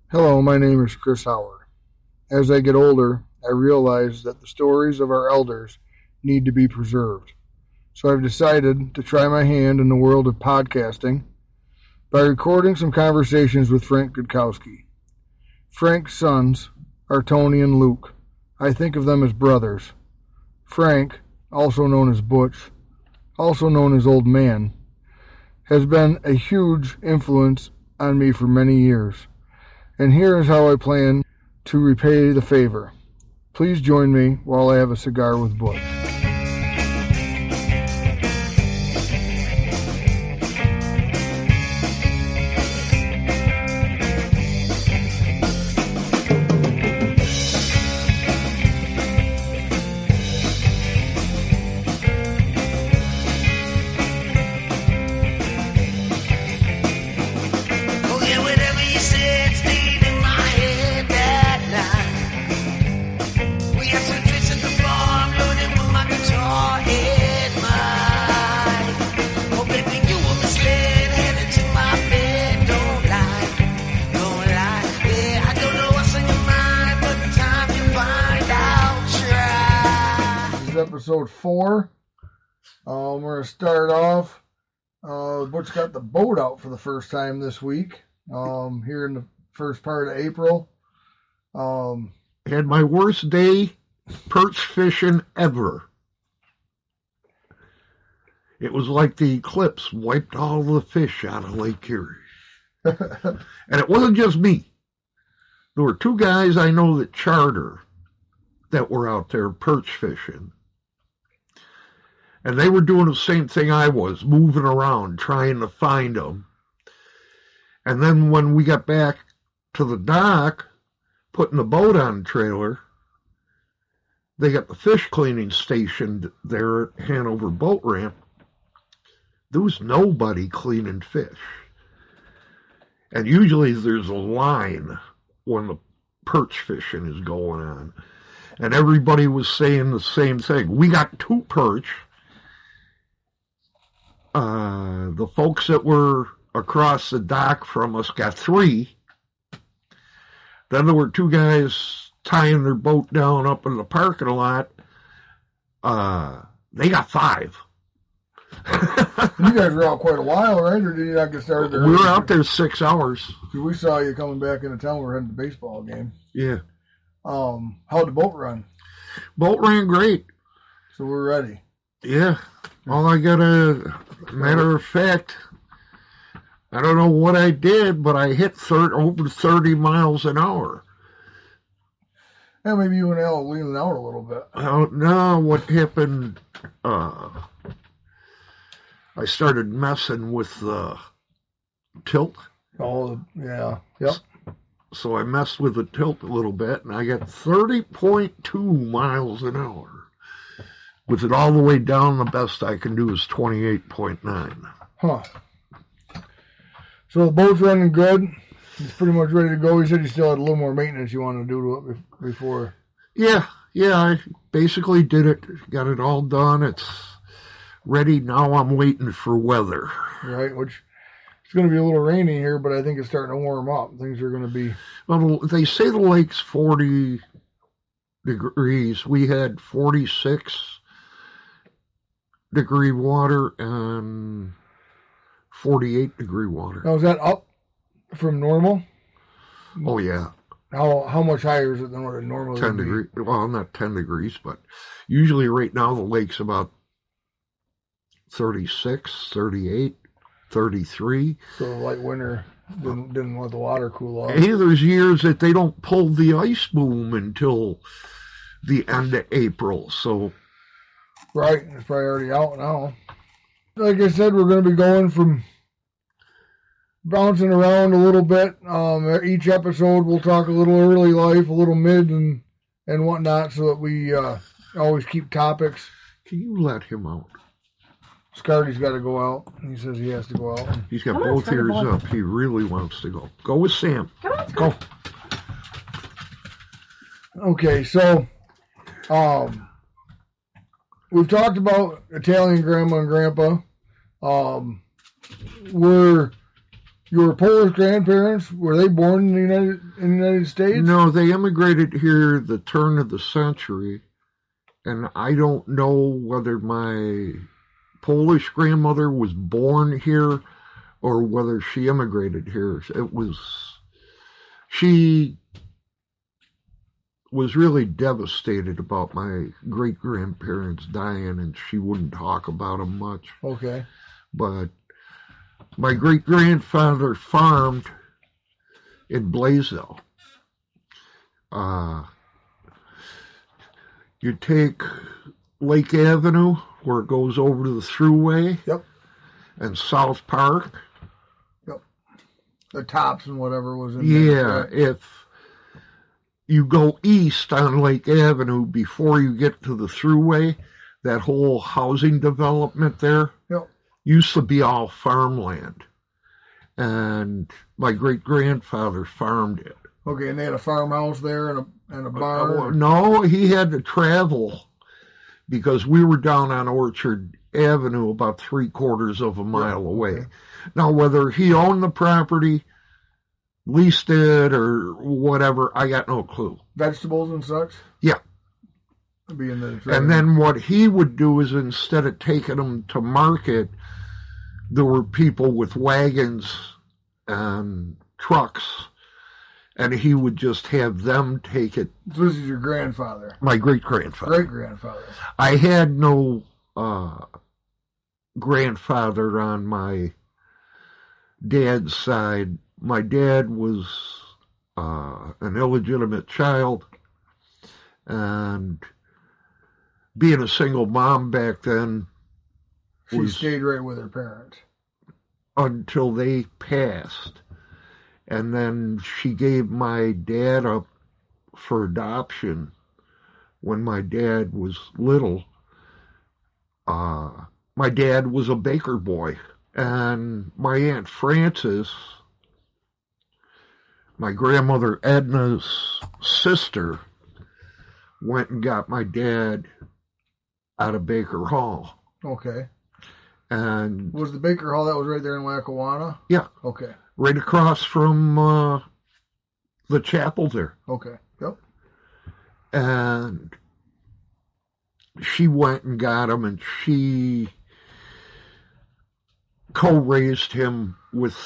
Hello, my name is Chris Howard. As I get older, I realize that the stories of our elders need to be preserved. So I've decided to try my hand in the world of podcasting by recording some conversations with Frank Gutkowski. Frank's sons are Tony and Luke. I think of them as brothers. Frank, also known as Butch, also known as Old Man, has been a huge influence on me for many years. And here is how I plan to repay the favor. Please join me while I have a cigar with Butch. Episode 4. We're going to start off. Butch got the boat out for the first time this week. Here in the first part of April. Had my worst day perch fishing ever. It was like the eclipse wiped all the fish out of Lake Erie. And it wasn't just me. There were two guys I know that charter that were out there perch fishing. And they were doing the same thing I was, moving around, trying to find them. And then when we got back to the dock, putting the boat on the trailer, they got the fish cleaning station there at Hanover Boat Ramp. There was nobody cleaning fish. And usually there's a line when the perch fishing is going on. And everybody was saying the same thing. We got 2 perch. The folks that were across the dock from us got 3. Then there were 2 guys tying their boat down up in the parking lot. They got 5. You guys were out quite a while, right? Or did you not get started there? We were out there 6 hours. We saw you coming back into town. We were heading to the baseball game. Yeah. How'd the boat run? Boat ran great. So we're ready. Yeah. All I got matter of fact, I don't know what I did, but I hit over 30 miles an hour. Yeah, maybe you and Al leaning out a little bit. No, what happened, I started messing with the tilt. Oh, yeah. Yep. So I messed with the tilt a little bit, and I got 30.2 miles an hour. With it all the way down, the best I can do is 28.9. Huh. So the boat's running good. It's pretty much ready to go. You said you still had a little more maintenance you wanted to do to it before. Yeah, I basically did it. Got it all done. It's ready. Now I'm waiting for weather. Right, which it's going to be a little rainy here, but I think it's starting to warm up. Things are going to be... Well, they say the lake's 40 degrees. We had 46 degree water and 48 degree water. Now, is that up from normal? Oh, yeah. How much higher is it than what it normally 10 degrees. Well, not 10 degrees, but usually right now the lake's about 36, 38, 33. So the light winter didn't let the water cool off. Hey, there's years that they don't pull the ice boom until the end of April, so... Right, it's probably already out now. Like I said, we're going to be going from bouncing around a little bit. Each episode we'll talk a little early life, a little mid, and whatnot, so that we always keep topics. Can you let him out? Scardy's got to go out. He says he has to go out. He's got both ears up. He really wants to go. Go with Sam. Come on, go. Okay, so we've talked about Italian grandma and grandpa. We're Your Polish grandparents, were they born in the United States? No, they immigrated here the turn of the century, and I don't know whether my Polish grandmother was born here or whether she immigrated here. She was really devastated about my great-grandparents dying, and she wouldn't talk about them much. Okay. But my great-grandfather farmed in Blaisdell. You take Lake Avenue, where it goes over to the thruway. Yep. And South Park. Yep. The Tops and whatever was in there. Right? If you go east on Lake Avenue before you get to the thruway, that whole housing development there used to be all farmland. And my great-grandfather farmed it. Okay, and they had a farmhouse there and a barn? No, he had to travel because we were down on Orchard Avenue about 3/4 of a mile away. Okay. Now, whether he owned the property, leased it, or whatever, I got no clue. Vegetables and such? Yeah. And then what he would do is, instead of taking them to market, there were people with wagons and trucks, and he would just have them take it. So this is your grandfather? My great-grandfather. Great-grandfather. I had no grandfather on my dad's side. My dad was an illegitimate child, and being a single mom back then, she stayed right with her parents until they passed, and then she gave my dad up for adoption when my dad was little. My dad was a baker boy, and my Aunt Frances, my grandmother Edna's sister, went and got my dad out of Baker Hall. Okay. And was the Baker Hall that was right there in Lackawanna? Yeah. Okay. Right across from the chapel there. Okay. Yep. And she went and got him, and she co-raised him with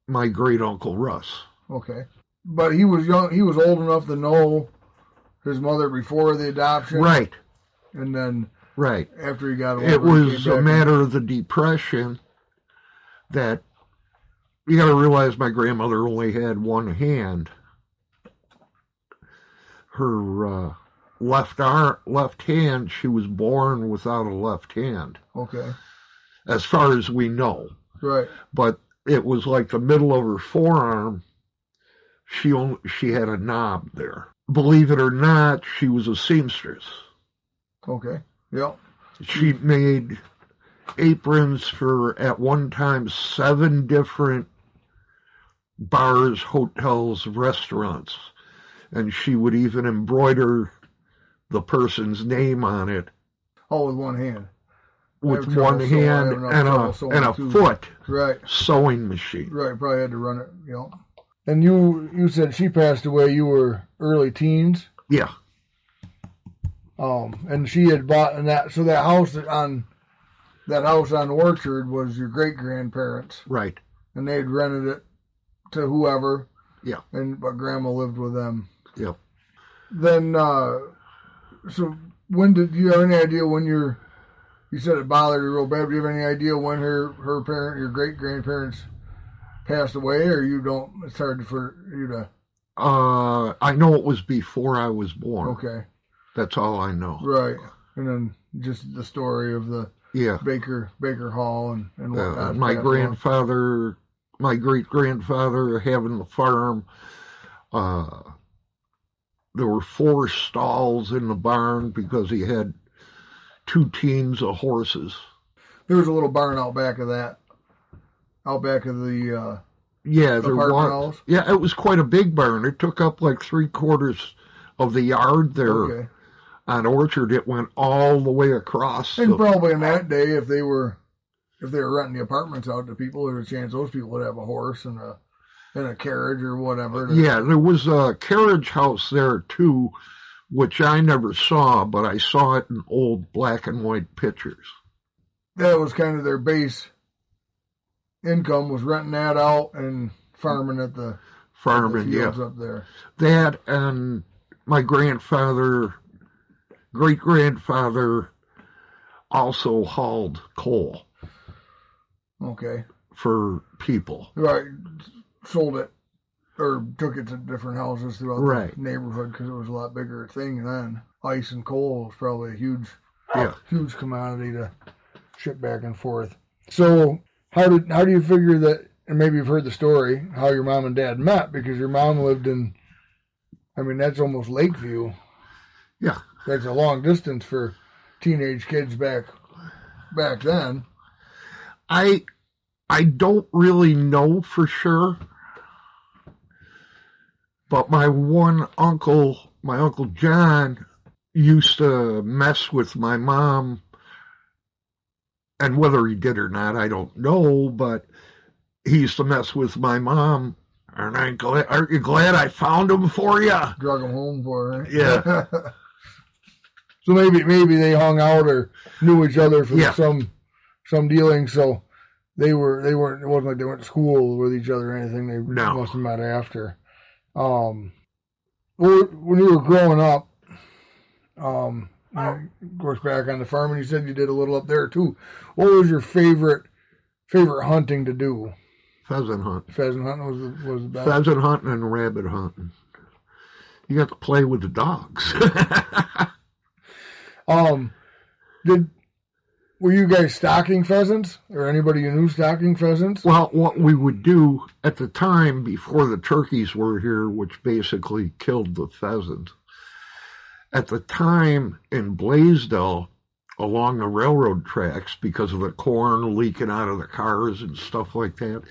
my great uncle Russ. Okay. But he was young. He was old enough to know his mother before the adoption. Right. And then after he got older, it was a matter of the Depression that you got to realize my grandmother only had one hand. Her left hand, she was born without a left hand. Okay. As far as we know. Right. But it was like the middle of her forearm. She had a knob there. Believe it or not, she was a seamstress. Okay. Yep. She made aprons for, at one time, 7 different bars, hotels, restaurants. And she would even embroider the person's name on it. Oh, with one hand. With one hand and a foot sewing machine. Right, probably had to run it, you know. And you said she passed away, you were early teens? Yeah. And she had bought, and that house on Orchard was your great grandparents. Right. And they had rented it to whoever. Yeah. But Grandma lived with them. Yeah. Then, so when do you have any idea when you said it bothered you real bad? Do you have any idea when her parent, your great grandparents, passed away, or you don't? It's hard for you to. I know it was before I was born. Okay. That's all I know. Right, and then just the story of the Baker Hall and whatnot. My grandfather, my great grandfather, having the farm. There were 4 stalls in the barn because he had 2 teams of horses. There was a little barn out back of that. Out back of the there was. House. Yeah, it was quite a big barn. It took up like 3/4 of the yard there. Okay. On Orchard, it went all the way across. And probably in that day, if they were if they were renting the apartments out to people, there's a chance those people would have a horse and a carriage or whatever. Yeah, there was a carriage house there too, which I never saw, but I saw it in old black and white pictures. That was kind of their base income, was renting that out and farming at the fields up there. That and my great-grandfather also hauled coal. Okay. For people. Right. Sold it or took it to different houses throughout the neighborhood because it was a lot bigger thing then. Ice and coal was probably a huge commodity to ship back and forth. So how do you figure that, and maybe you've heard the story, how your mom and dad met, because your mom lived in, I mean, that's almost Lakeview. Yeah. That's a long distance for teenage kids back then. I don't really know for sure, but my Uncle John, used to mess with my mom, and whether he did or not, I don't know, but he used to mess with my mom. Aren't you glad I found him for you? Drug him home for her. Yeah. So maybe they hung out or knew each other from some dealings. So they weren't. It wasn't like they went to school with each other or anything. They must have met after. When you were growing up, of course, back on the farm, and you said you did a little up there too. What was your favorite hunting to do? Pheasant hunt. Pheasant hunting was the best. Pheasant hunting and rabbit hunting. You got to play with the dogs. Were you guys stocking pheasants, or anybody you knew stocking pheasants? Well, what we would do at the time, before the turkeys were here, which basically killed the pheasants, at the time in Blaisdell, along the railroad tracks, because of the corn leaking out of the cars and stuff like that,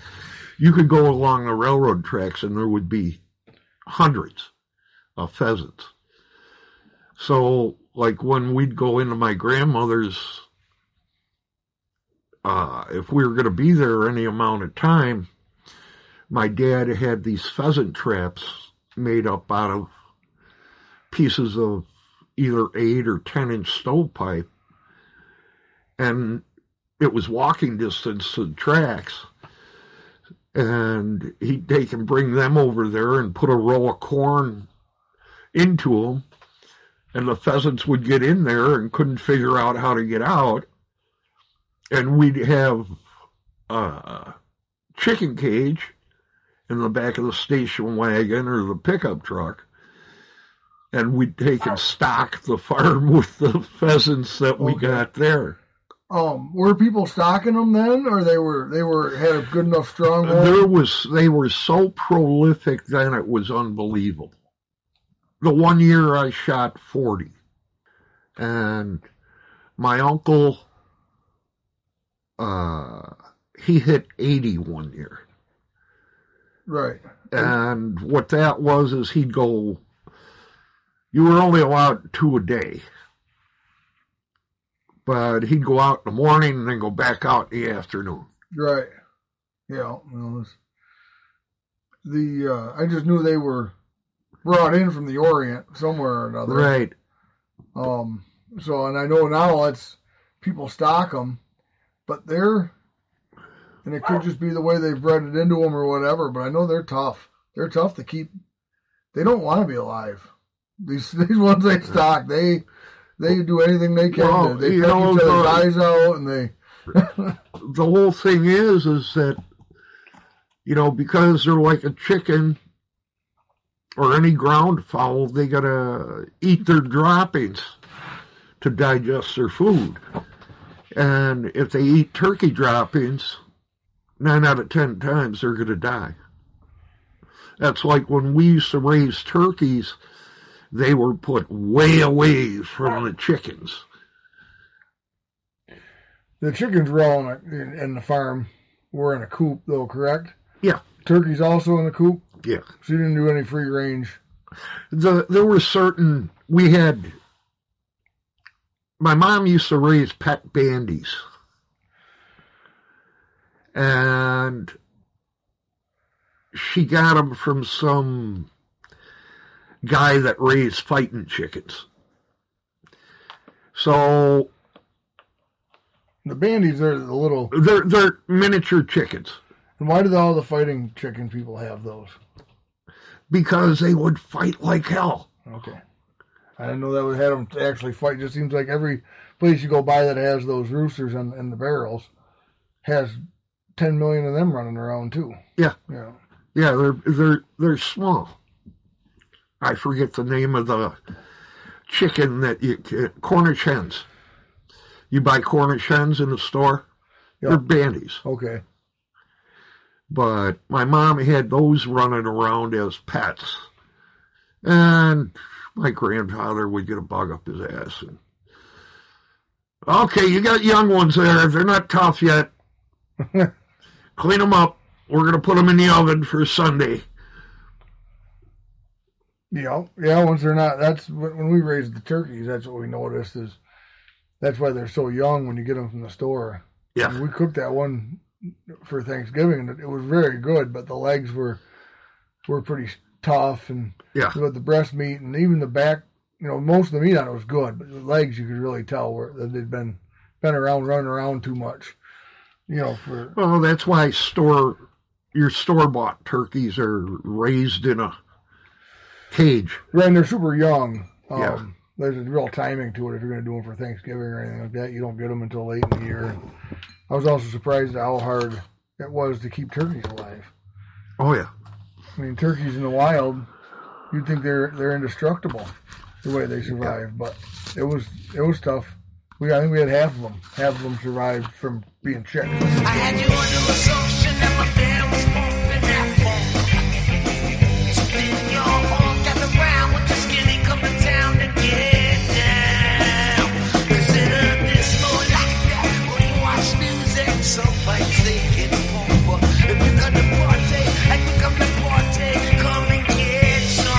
you could go along the railroad tracks and there would be hundreds of pheasants. So, like when we'd go into my grandmother's, if we were going to be there any amount of time, my dad had these pheasant traps made up out of pieces of either 8 or 10-inch stovepipe, and it was walking distance to the tracks, and they can bring them over there and put a row of corn into them, and the pheasants would get in there and couldn't figure out how to get out. And we'd have a chicken cage in the back of the station wagon or the pickup truck, and we'd take and stock the farm with the pheasants that we got there. Were people stocking them then, or they had a good enough stronghold? They were so prolific then, it was unbelievable. The one year I shot 40, and my uncle, he hit 80 one year. Right. And what that was is he'd go, you were only allowed 2 a day. But he'd go out in the morning and then go back out in the afternoon. Right. Yeah. Well, I just knew they were brought in from the Orient somewhere or another. Right. So, and I know now people stock them, but and it could just be the way they've bred it into them or whatever, but I know they're tough. They're tough to keep. They don't want to be alive. These ones they stock, they do anything they can. They cut each other's eyes out, and they. The whole thing is that, because they're like a chicken or any ground fowl, they gotta eat their droppings to digest their food. And if they eat turkey droppings, 9 out of 10 times they're gonna die. That's like when we used to raise turkeys, they were put way away from the chickens. The chickens were all in the farm. Were in a coop, though, correct? Yeah. Turkeys also in a coop? Yeah. So you didn't do any free range? There were certain, my mom used to raise pet bandies. And she got them from some guy that raised fighting chickens. So the bandies are the little... They're miniature chickens. And why did all the fighting chicken people have those? Because they would fight like hell. Okay. I didn't know that would have them to actually fight. It just seems like every place you go by that has those roosters in the barrels has 10 million of them running around too. Yeah. Yeah. Yeah, they're small. I forget the name of the chicken that Cornish hens. You buy Cornish hens in the store. Yep. They're bandies. Okay. But my mom had those running around as pets. And my grandfather would get a bug up his ass. And, okay, you got young ones there. They're not tough yet. Clean them up. We're going to put them in the oven for Sunday. Yeah, once they're not, that's when we raised the turkeys, that's what we noticed is that's why they're so young when you get them from the store. Yeah. And we cooked that one for Thanksgiving, and it was very good, but the legs were pretty tough, and with the breast meat and even the back, most of the meat on it was good, but the legs you could really tell that they'd been around, running around too much. Well, that's why your store-bought turkeys are raised in a cage. Right, and they're super young. Yeah. There's a real timing to it if you're going to do them for Thanksgiving or anything like that. You don't get them until late in the year. And I was also surprised at how hard it was to keep turkeys alive. Oh, yeah. I mean, turkeys in the wild, you'd think they're indestructible the way they survive, but it was tough. I think we had half of them. Half of them survived from being chicked. I had you under assumption that my band was pumping that funk. So then your home got around with the skinny coming down to get down. Consider this more like that when you watch music. Some might say it's fun, but if you got the party, I think I'm the party. Come and get some.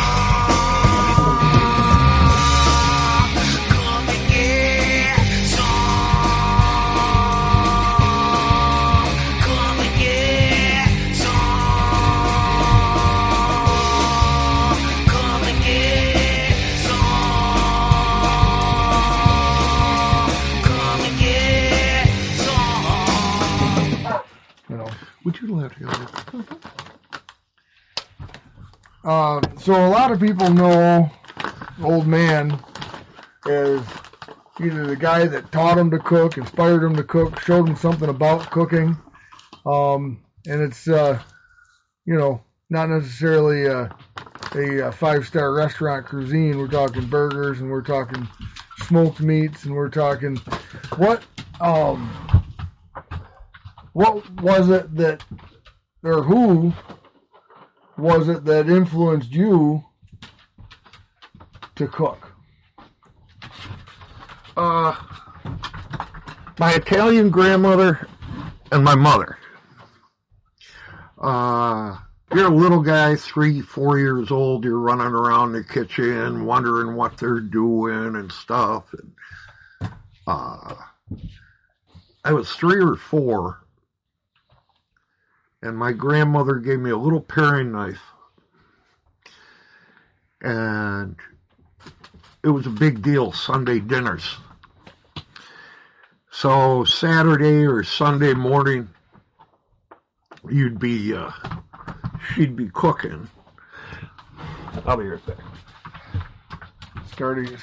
Come and get some. Come and get some. Come and get some. Come and get some. Would you let him? So a lot of people know Old Man as either the guy that taught him to cook, inspired him to cook, showed him something about cooking. And it's, not necessarily a 5-star restaurant cuisine. We're talking burgers and we're talking smoked meats and we're talking what was it that, or who was it that influenced you to cook? My Italian grandmother and my mother. You're a little guy, 3-4 years old. You're running around the kitchen, wondering what they're doing and stuff. And, I was 3 or 4, and my grandmother gave me a little paring knife. And it was a big deal, Sunday dinners. So Saturday or Sunday morning, she'd be cooking. I'll be right back. Scardy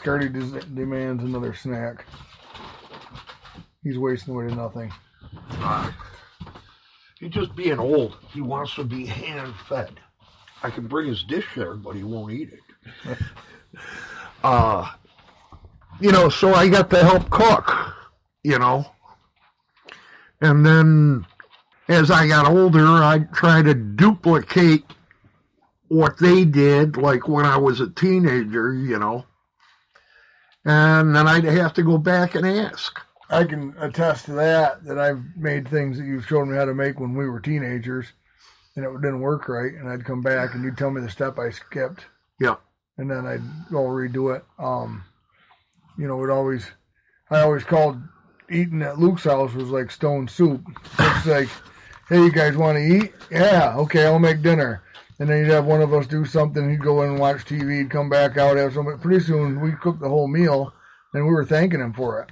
demands another snack. He's wasting away to nothing. He's just being old. He wants to be hand-fed. I can bring his dish there, but he won't eat it. So I got to help cook, And then as I got older, I'd try to duplicate what they did, like when I was a teenager, And then I'd have to go back and ask. I can attest to that I've made things that you've shown me how to make when we were teenagers, and it didn't work right, and I'd come back and you'd tell me the step I skipped. Yeah. And then I'd go redo it. I always called eating at Luke's house was like stone soup. It's like hey, you guys want to eat? Yeah, okay, I'll make dinner. And then you'd have one of us do something. He'd go in and watch TV. He'd come back out, have something. Pretty soon, we cooked the whole meal, and we were thanking him for it.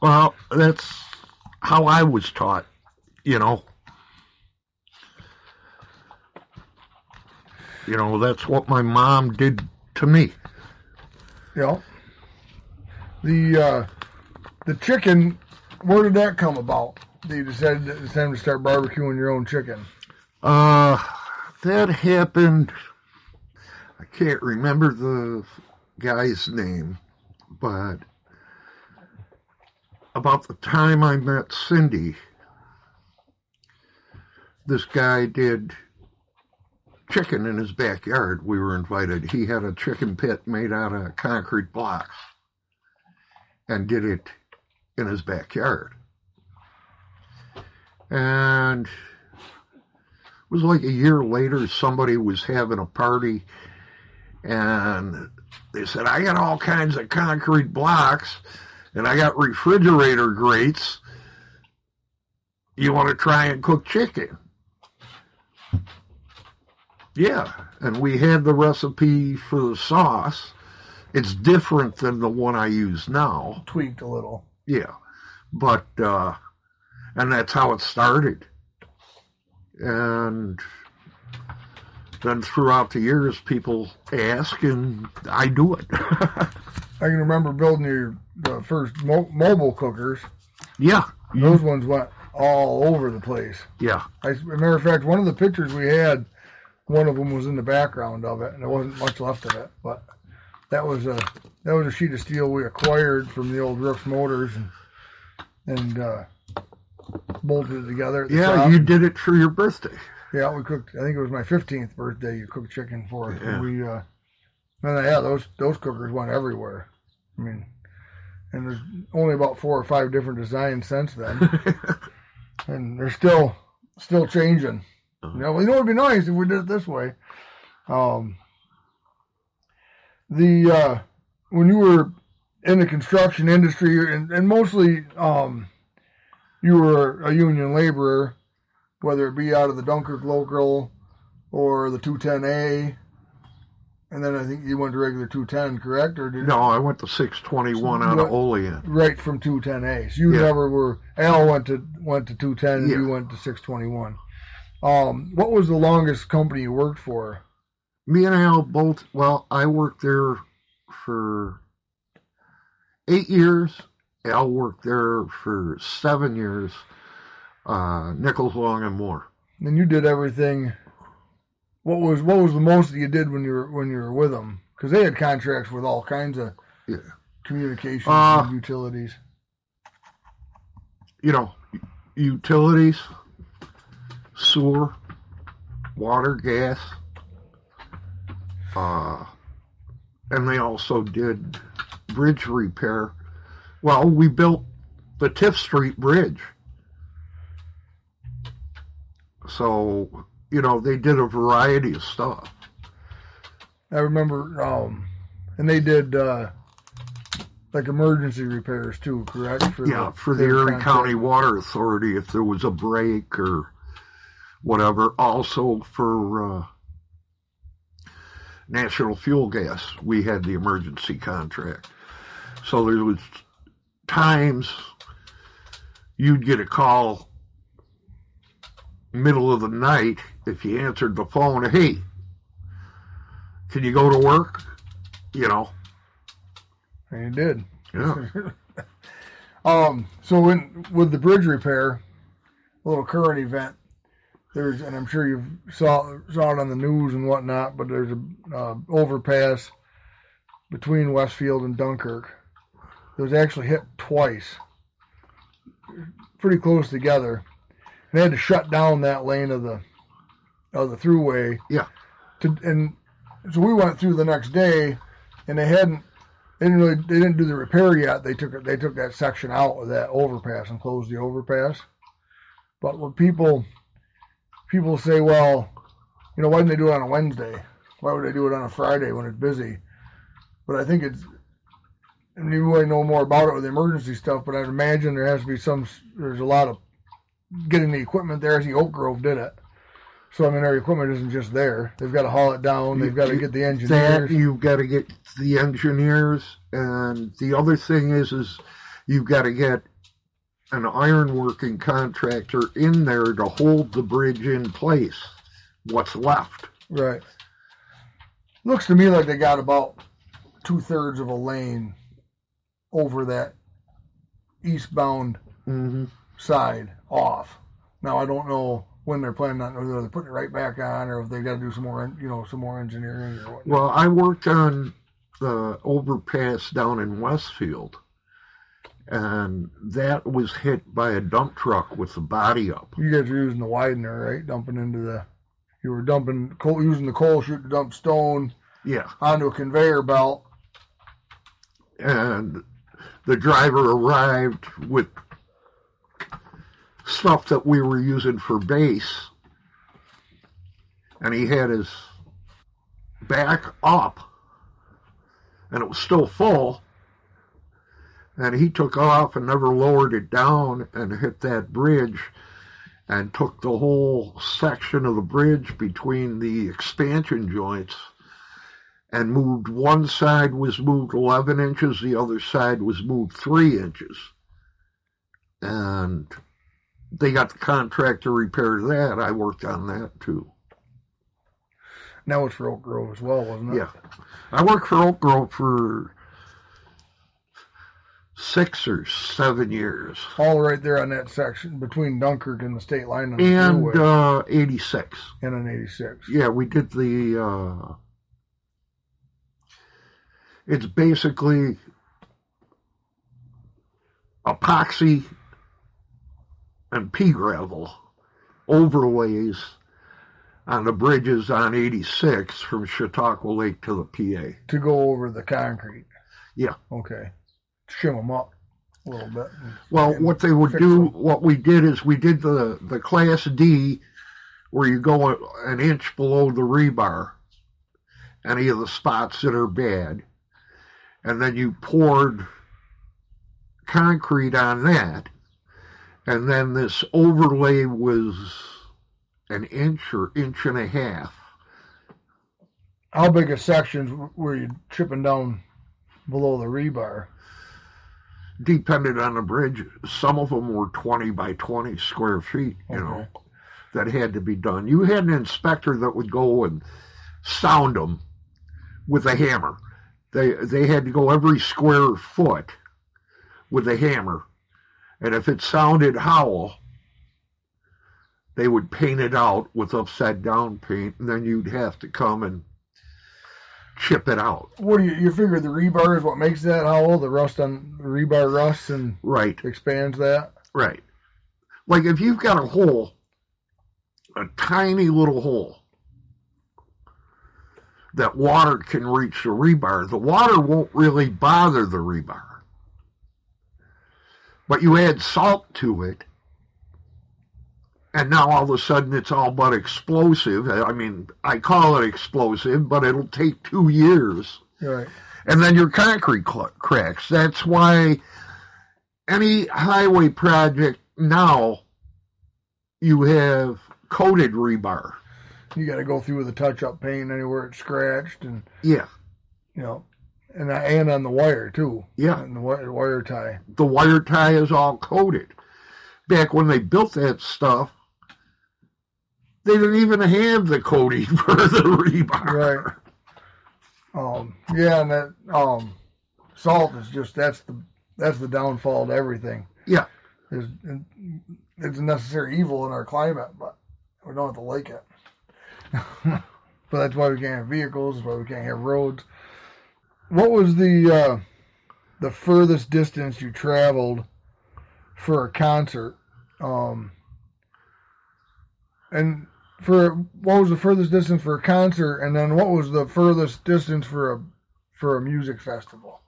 Well, that's how I was taught, you know. You know, that's what my mom did to me. Yeah. The chicken, where did that come about? You decided it's time to start barbecuing your own chicken. That happened, I can't remember the guy's name, but about the time I met Cindy, this guy did chicken in his backyard. We were invited. He had a chicken pit made out of concrete blocks and did it in his backyard. And it was like a year later, somebody was having a party, and they said, I got all kinds of concrete blocks, and I got refrigerator grates. You want to try and cook chicken? Yeah, and we had the recipe for the sauce. It's different than the one I use now. Tweaked a little. Yeah, but, and that's how it started. And then throughout the years, people ask, and I do it. I can remember building the first mobile cookers. Yeah. Those ones went all over the place. Yeah. As a matter of fact, one of the pictures we had, one of them was in the background of it, and there wasn't much left of it. But that was a sheet of steel we acquired from the old Roofs Motors and bolted it together. At the top. You did it for your birthday. Yeah, we cooked. I think it was my 15th birthday. You cooked chicken for us. Yeah. And those cookers went everywhere. I mean, and there's only about 4 or 5 different designs since then, and they're still changing. You know, it'd be nice if we did it this way. When you were in the construction industry, and mostly you were a union laborer, whether it be out of the Dunkirk local or the 210A, and then I think you went to regular 210, correct? No, I went to 621 out of Olean. Right from 210A. So you never were. Al went to 210, and you went to 621. What was the longest company you worked for? Me and Al both. Well, I worked there for 8 years. Al worked there for 7 years. Nichols, Long, and Moore. And you did everything. What was the most that you did when you were with them? Because they had contracts with all kinds of communications and utilities. You know, utilities, sewer, water, gas. And they also did bridge repair. Well, we built the Tiff Street Bridge. So, you know, they did a variety of stuff. I remember, and they did like emergency repairs too, correct? For the Erie County Water Authority, if there was a break or whatever. Also for National Fuel Gas, we had the emergency contract. So there was times you'd get a call middle of the night if you answered the phone, hey, can you go to work? You know. And you did. Yeah. So with the bridge repair, a little current event, and I'm sure you saw it on the news and whatnot, but there's a overpass between Westfield and Dunkirk. It was actually hit twice, pretty close together. They had to shut down that lane of the throughway. Yeah. And so we went through the next day, and they didn't do the repair yet. They took that section out of that overpass and closed the overpass. But when people say, well, you know, why didn't they do it on a Wednesday? Why would they do it on a Friday when it's busy? But I think and you really know more about it with the emergency stuff, but I'd imagine there's a lot of getting the equipment there. I see Oak Grove did it. So, I mean, their equipment isn't just there. They've got to haul it down. They've got to get the engineers. You've got to get the engineers. And the other thing is you've got to get an ironworking contractor in there to hold the bridge in place, what's left. Right. Looks to me like they got about 2/3 of a lane over that eastbound side off. Now, I don't know when they're planning on, whether they're putting it right back on, or if they got to do some more engineering or whatnot. Well, I worked on the overpass down in Westfield, and that was hit by a dump truck with the body up. You guys were using the widener, right? You were dumping coal, using the coal chute to dump stone. Yeah. Onto a conveyor belt. And the driver arrived with stuff that we were using for base, and he had his back up, and it was still full, and he took off and never lowered it down and hit that bridge and took the whole section of the bridge between the expansion joints and moved. One side was moved 11 inches, the other side was moved 3 inches. And they got the contractor to repair that. I worked on that too. That was for Oak Grove as well, wasn't it? Yeah. I worked for Oak Grove for 6 or 7 years. All right there on that section between Dunkirk and the state line. And 86. And an 86. Yeah, we did the... it's basically epoxy and pea gravel overlays on the bridges on 86 from Chautauqua Lake to the PA. To go over the concrete. Yeah. Okay. Shim them up a little bit. Well, what they would do, what we did is we did the Class D, where you go an inch below the rebar, any of the spots that are bad, and then you poured concrete on that, and then this overlay was an inch or inch and a half. How big a sections were you chipping down below the rebar? Depended on the bridge. Some of them were 20 by 20 square feet, you know, that had to be done. You had an inspector that would go and sound them with a hammer. They had to go every square foot with a hammer. And if it sounded hollow, they would paint it out with upside down paint, and then you'd have to come and chip it out. What do you figure the rebar is what makes that hollow? The rust on the rebar rusts and expands that? Right. Like if you've got a hole, a tiny little hole, that water can reach the rebar, the water won't really bother the rebar. But you add salt to it, and now all of a sudden it's all but explosive. I mean, I call it explosive, but it'll take 2 years. Right. And then your concrete cracks. That's why any highway project now, you have coated rebar. You got to go through with a touch-up paint anywhere it's scratched, and yeah, you know, and on the wire too. Yeah, and the wire tie. The wire tie is all coated. Back when they built that stuff, they didn't even have the coating for the rebar. Right. Yeah, and that salt is just that's the downfall to everything. Yeah. It's a necessary evil in our climate, but we don't have to like it. But that's why we can't have vehicles. That's why we can't have roads. What was the furthest distance you traveled for a concert? And what was the furthest distance for a concert? And then what was the furthest distance for a music festival?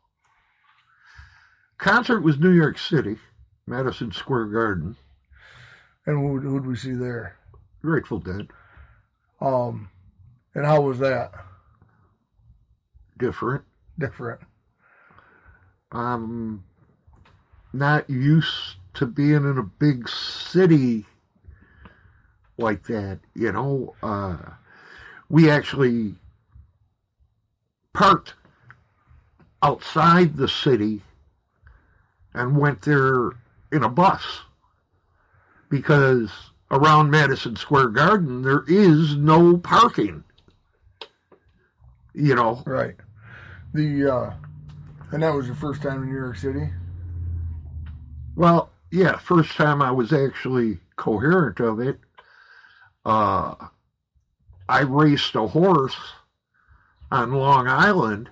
Concert was New York City, Madison Square Garden. And who'd we see there? Grateful Dead. And how was that? Different. I'm not used to being in a big city like that, we actually parked outside the city and went there in a bus because around Madison Square Garden there is no parking. Right. And that was your first time in New York City? Well, yeah, first time I was actually coherent of it. I raced a horse on Long Island,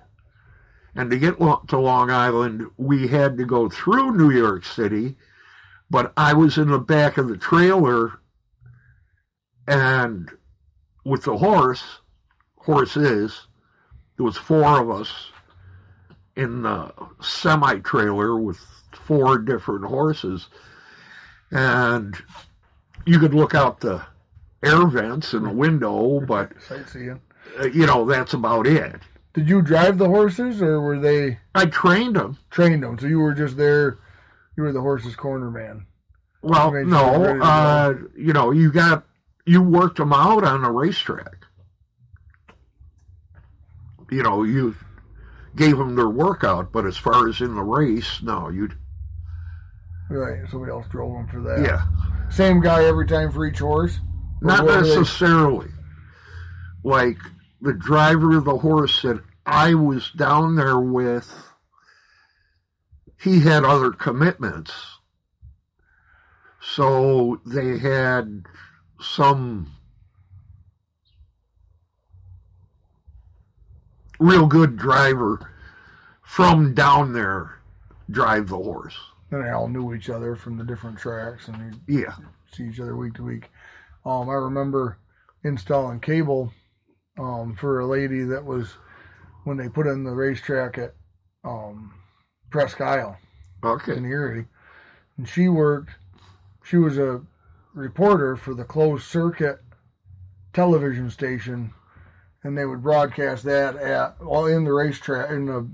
and to get to Long Island, we had to go through New York City, but I was in the back of the trailer, and with the horses, there was 4 of us in the semi-trailer with 4 different horses, and you could look out the air vents in the window, but sightseeing. That's about it. Did you drive the horses, or were they? I trained them. Trained them, so you were just there. You were the horses' corner man. Well, no, you worked them out on the racetrack. You gave them their workout, but as far as in the race, no, you'd. Right, somebody else drove them for that. Yeah. Same guy every time for each horse? Not necessarily. Like the driver of the horse that I was down there with, he had other commitments. So they had some real good driver from down there drive the horse. And they all knew each other from the different tracks, and you'd see each other week to week. I remember installing cable for a lady that was when they put in the racetrack at Presque Isle in Erie. And she was a reporter for the closed circuit television station, and they would broadcast that in the racetrack, in the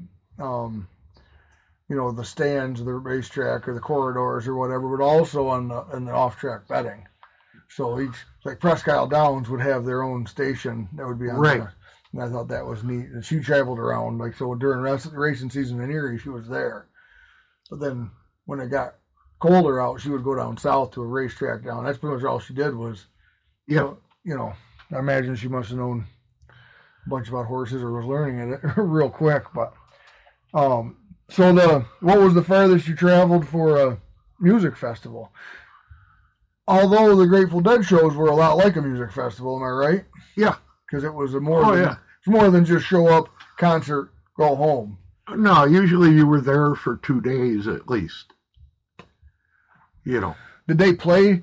the stands of the racetrack or the corridors or whatever, but also in the off-track betting. So like Presque Isle Downs would have their own station that would be on there. And I thought that was neat. And she traveled around, so during racing season in Erie, she was there. But then when it got colder out, she would go down south to a racetrack down. That's pretty much all she did was, I imagine she must have known a bunch about horses or was learning it real quick. But what was the farthest you traveled for a music festival? Although the Grateful Dead shows were a lot like a music festival, am I right? Yeah. Because it was it's more than just show up, concert, go home. No, usually you were there for 2 days at least. Did they play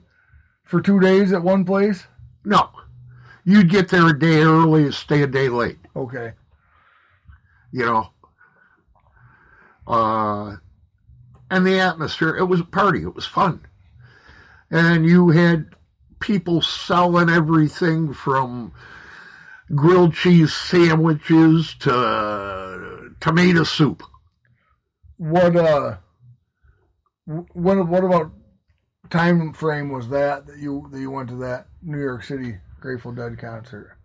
for 2 days at one place? No. You'd get there a day early and stay a day late. Okay. And the atmosphere, it was a party. It was fun. And you had people selling everything from grilled cheese sandwiches to tomato soup. What about time frame was that you went to that New York City Grateful Dead concert?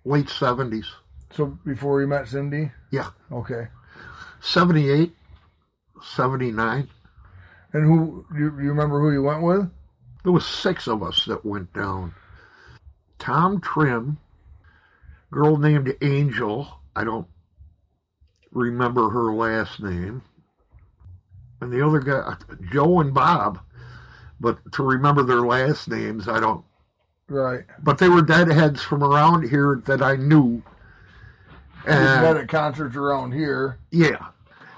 Late 70s. So before you met Cindy? Yeah. Okay. 78, 79. And who you remember who you went with? There was 6 of us that went down. Tom Trim, girl named Angel. I don't remember her last name. And the other guy, Joe and Bob. But to remember their last names, I don't. Right. But they were deadheads from around here that I knew. And met at concerts around here. Yeah.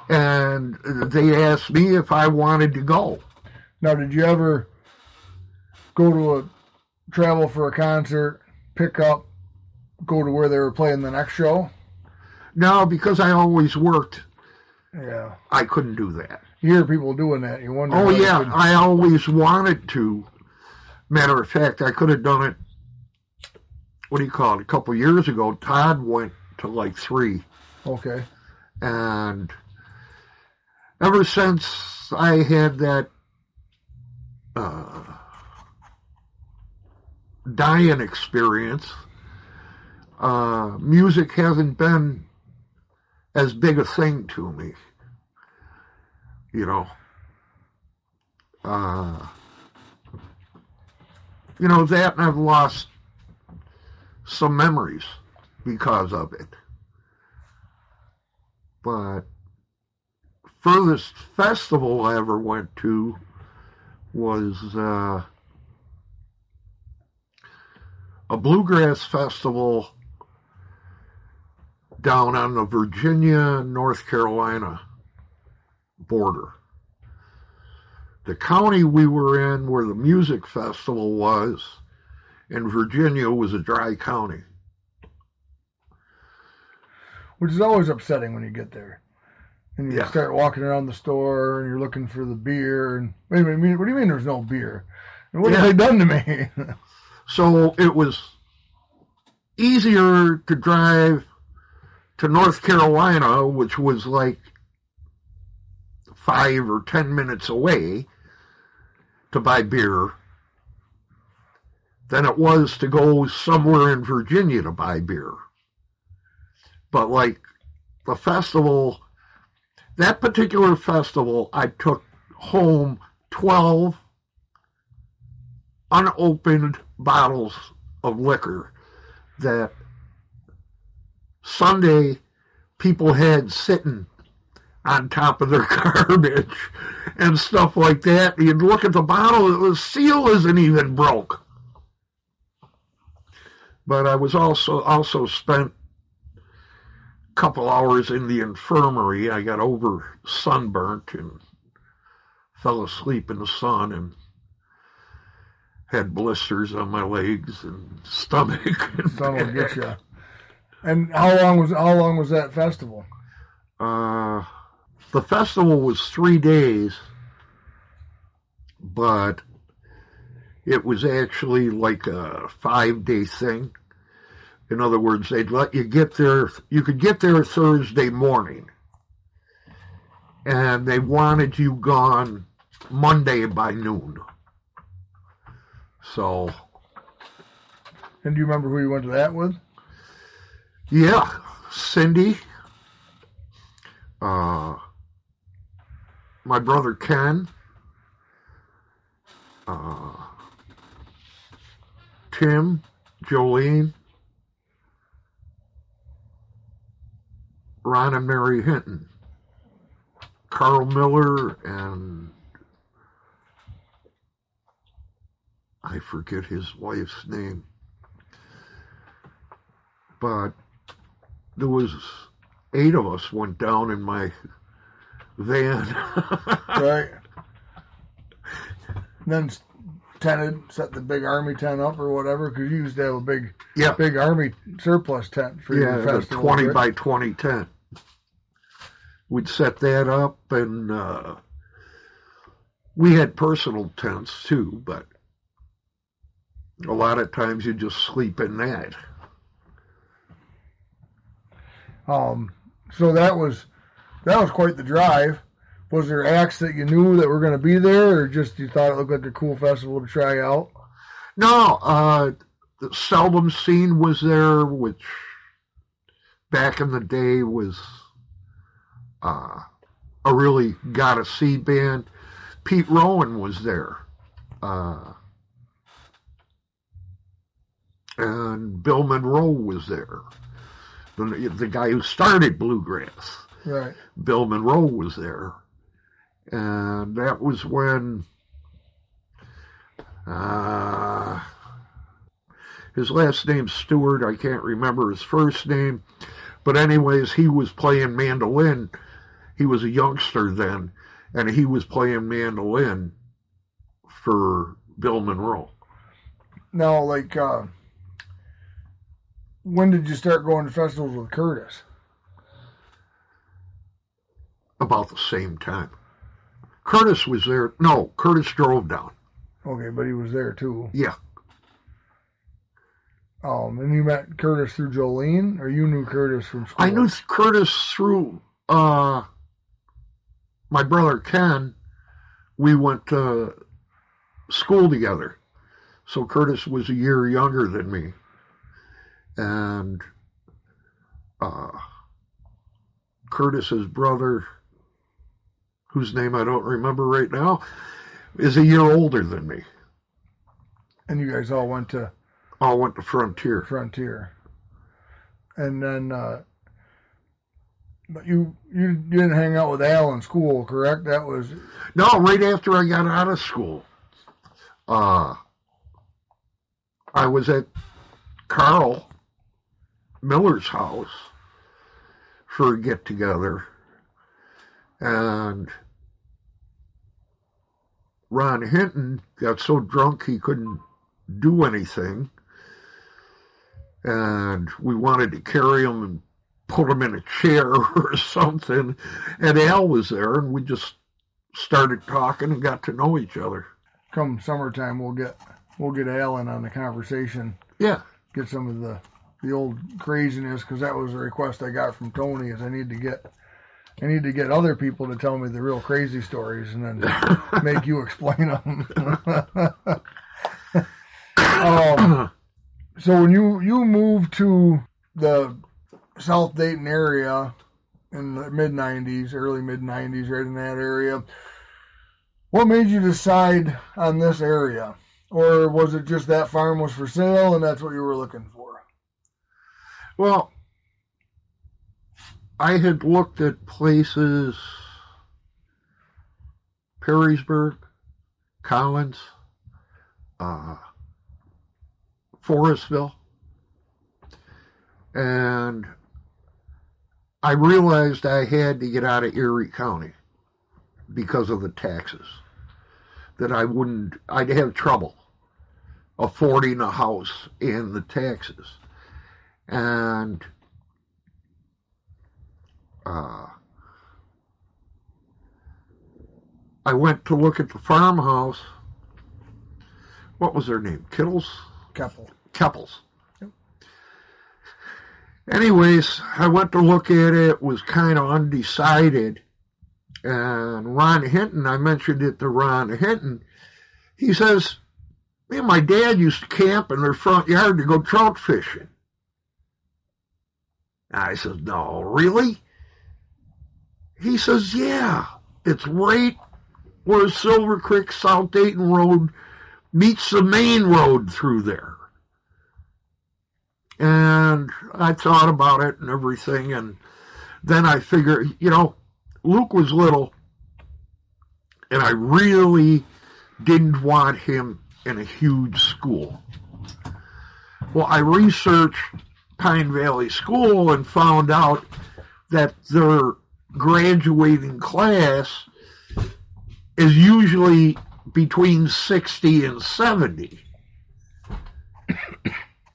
And they asked me if I wanted to go. Now, did you ever go to travel for a concert, pick up, go to where they were playing the next show? No, because I always worked. Yeah. I couldn't do that. You hear people doing that. You wonder. Oh, yeah. I always wanted to. Matter of fact, I could have done it, a couple of years ago. Todd went to like 3. Okay. And ever since I had that dying experience. Music hasn't been as big a thing to me, you know. That, and I've lost some memories because of it. But furthest festival I ever went to was a bluegrass festival down on the Virginia-North Carolina border. The county we were in, where the music festival was, in Virginia, was a dry county. Which is always upsetting when you get there. And you start walking around the store and you're looking for the beer. And wait a minute, what do you mean there's no beer? And what have they done to me? So it was easier to drive to North Carolina, which was like 5 or 10 minutes away, to buy beer than it was to go somewhere in Virginia to buy beer. But like the festival, that particular festival, I took home 12 unopened bottles of liquor that Sunday people had sitting on top of their garbage and stuff like that. You'd look at the bottle, the seal isn't even broke. But I was also spent a couple hours in the infirmary. I got over sunburnt and fell asleep in the sun and had blisters on my legs and stomach. Sun will get you. And how long was that festival? The festival was 3 days, but it was actually like a 5-day thing. In other words, they'd let you get there. You could get there Thursday morning, and they wanted you gone Monday by noon. So. And do you remember who you went to that with? Yeah, Cindy. My brother Ken, Tim, Jolene, Ron and Mary Hinton, Carl Miller, and I forget his wife's name. But there was 8 of us went down in my van. Right. And then tented, set the big army tent up or whatever, because you used to have a big army surplus tent for your festival. Yeah, a 20 by 20 tent. We'd set that up, and we had personal tents too, but a lot of times you just sleep in that. So that was quite the drive. Was there acts that you knew that were going to be there, or just you thought it looked like a cool festival to try out? No, the Seldom Scene was there, which back in the day was a really gotta-see band. Pete Rowan was there. And Bill Monroe was there. The guy who started bluegrass. Right. Bill Monroe was there. And that was when his last name's Stewart. I can't remember his first name. But anyways, he was playing mandolin. He was a youngster then, and he was playing mandolin for Bill Monroe. Now, like, when did you start going to festivals with Curtis? About the same time. Curtis was there. No, Curtis drove down. Okay, but he was there too. Yeah. And you met Curtis through Jolene, or you knew Curtis from school? I knew Curtis through my brother Ken. We went to school together. So Curtis was a year younger than me. And Curtis's brother, whose name I don't remember right now, is a year older than me. And you guys all went to Frontier. And then, but you didn't hang out with Al in school, correct? That was... No, right after I got out of school. I was at Carl Miller's house for a get-together. And Ron Hinton got so drunk he couldn't do anything. And we wanted to carry him and put him in a chair or something. And Al was there, and we just started talking and got to know each other. Come summertime, we'll get Al in on the conversation. Yeah. Get some of the old craziness, because that was a request I got from Tony, is I need to get other people to tell me the real crazy stories and then make you explain them. So when you moved to the South Dayton area in the mid-90s, early mid-90s, right in that area, what made you decide on this area? Or was it just that farm was for sale and that's what you were looking for? Well, I had looked at places, Perrysburg, Collins, Forestville, and I realized I had to get out of Erie County because of the taxes, that I'd have trouble affording a house and the taxes. And I went to look at the farmhouse. What was their name? Keppels. Yep. Anyways, I went to look at it, was kind of undecided. And Ron Hinton, I mentioned it to Ron Hinton. He says, me and my dad used to camp in their front yard to go trout fishing. I said, no, really? He says, yeah, it's right where Silver Creek South Dayton Road meets the main road through there. And I thought about it and everything, and then I figured, Luke was little, and I really didn't want him in a huge school. Well, I researched Pine Valley School and found out that their graduating class is usually between 60 and 70.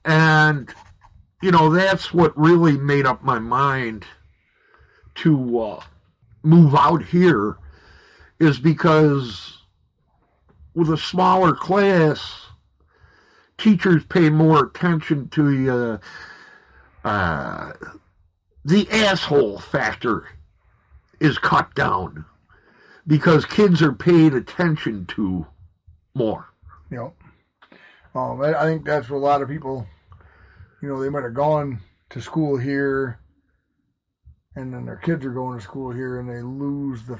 And, that's what really made up my mind to move out here, is because with a smaller class, teachers pay more attention to the asshole factor is cut down because kids are paid attention to more. Yep. I think that's what a lot of people, they might have gone to school here, and then their kids are going to school here, and they lose the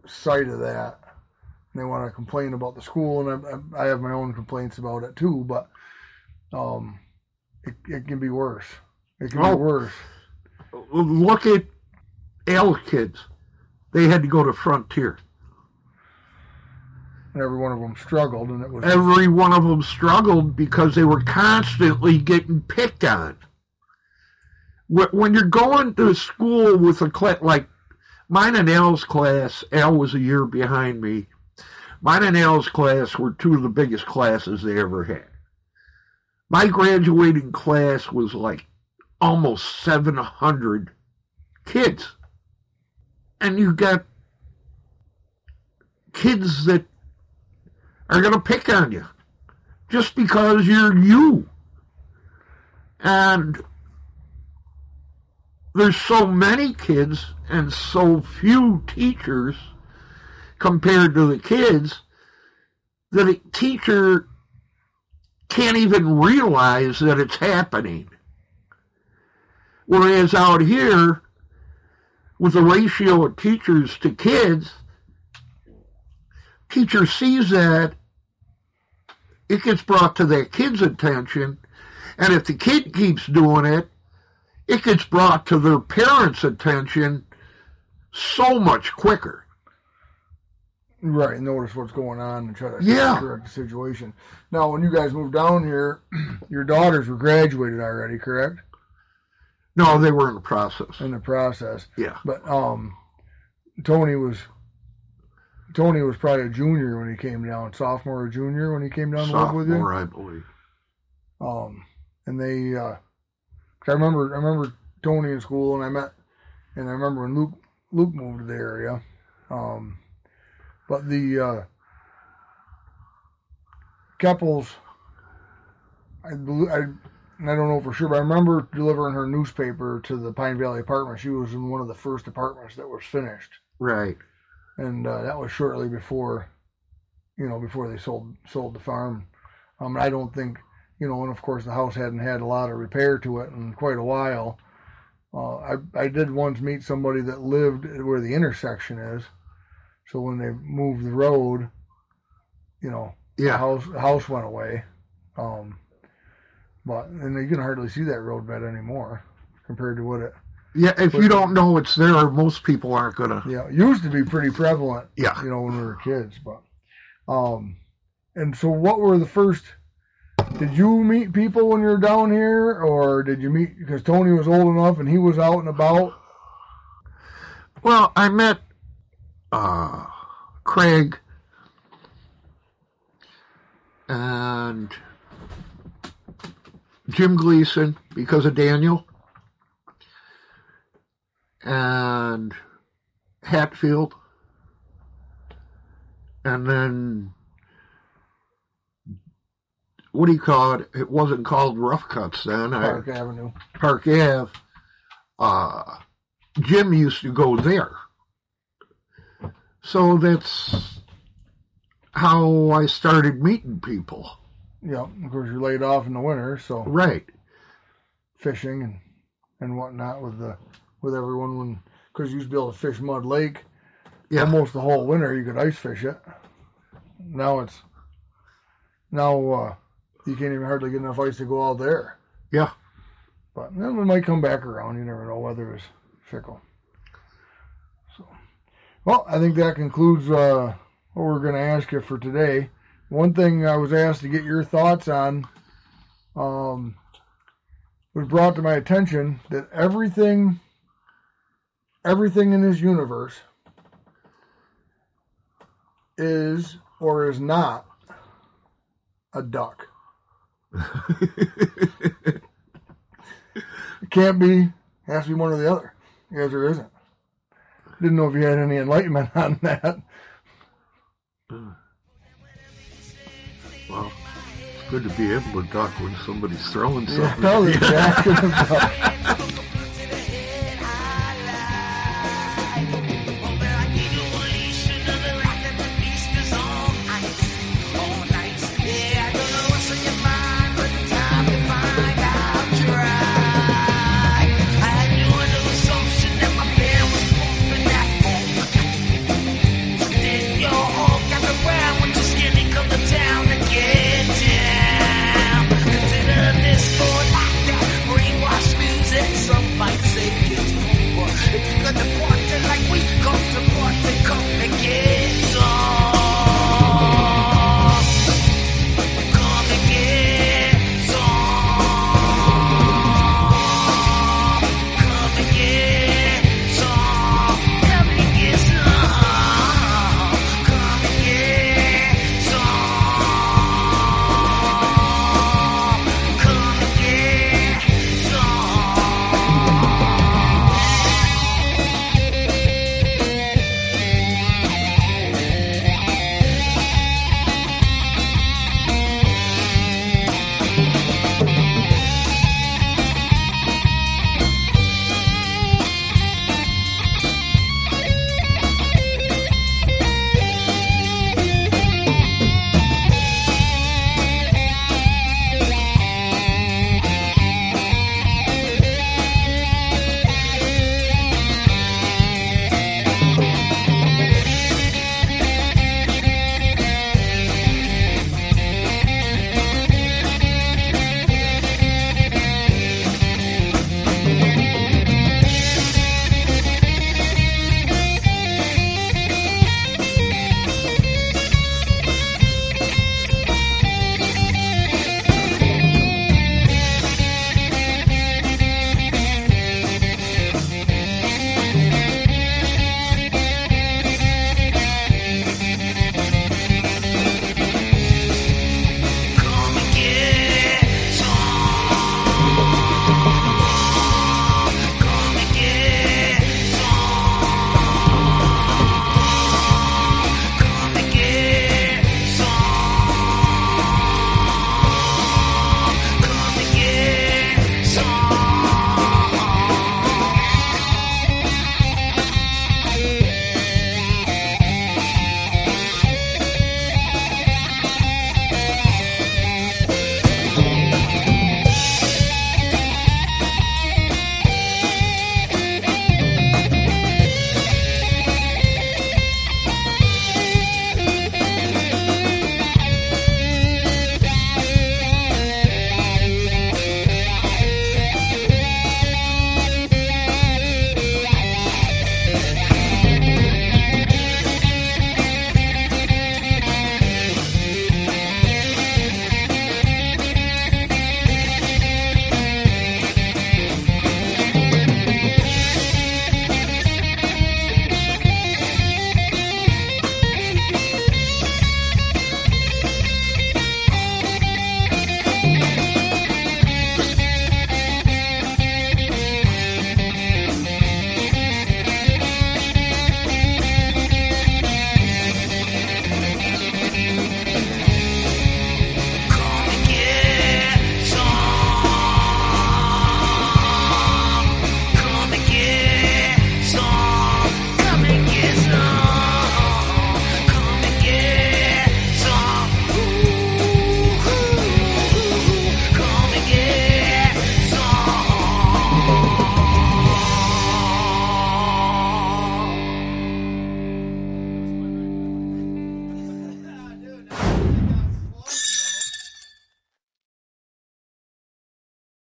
sight of that. And they want to complain about the school, and I have my own complaints about it too, but it can be worse. It can be worse. Look at Al's kids. They had to go to Frontier. And every one of them struggled, and it was... Every one of them struggled because they were constantly getting picked on. When you're going to school with a class, like mine and Al's class, Al was a year behind me. Mine and Al's class were two of the biggest classes they ever had. My graduating class was like almost 700 kids. And you got kids that are going to pick on you just because you're you. And there's so many kids and so few teachers compared to the kids that a teacher can't even realize that it's happening. Whereas out here, with the ratio of teachers to kids, teacher sees that, it gets brought to that kid's attention, and if the kid keeps doing it, it gets brought to their parents' attention so much quicker. Right, notice what's going on and try to Yeah. correct the situation. Now, when you guys moved down here, your daughters were graduated already, correct? No, they were in the process. In the process. Yeah. But Tony was probably a junior when he came down, sophomore or junior when he came down to live with you. Sophomore, I believe. And they, 'cause I remember Tony in school, and I remember when Luke moved to the area. But the Keppels, I don't know for sure, but I remember delivering her newspaper to the Pine Valley apartment. She was in one of the first apartments that was finished. Right. And that was shortly before they sold the farm. I don't think, and of course the house hadn't had a lot of repair to it in quite a while. I did once meet somebody that lived where the intersection is. So when they moved the road, Yeah. the house went away. And you can hardly see that roadbed anymore compared to what it. Yeah, if you don't know it's there, most people aren't gonna. Yeah, it used to be pretty prevalent. Yeah. When we were kids, but. And so what were the first? Did you meet people when you were down here, or did you meet because Tony was old enough and he was out and about? Well, I met Craig and Jim Gleason because of Daniel, and Hatfield, and then what do you call it? It wasn't called Rough Cuts then. Park Avenue. Park Ave. Jim used to go there. So that's how I started meeting people. Yeah, of course you're laid off in the winter, so Right. fishing and whatnot with everyone because you used to be able to fish Mud Lake. Yeah. Almost the whole winter you could ice fish it. Now you can't even hardly get enough ice to go out there. Yeah. But then we might come back around. You never know. Weather is fickle. So, well, I think that concludes what we're going to ask you for today. One thing I was asked to get your thoughts on was brought to my attention that everything in this universe is or is not a duck. It can't be. Has to be one or the other. Yes, there isn't. Didn't know if you had any enlightenment on that. Well, it's good to be able to duck when somebody's throwing something. Yeah, that was exactly the duck.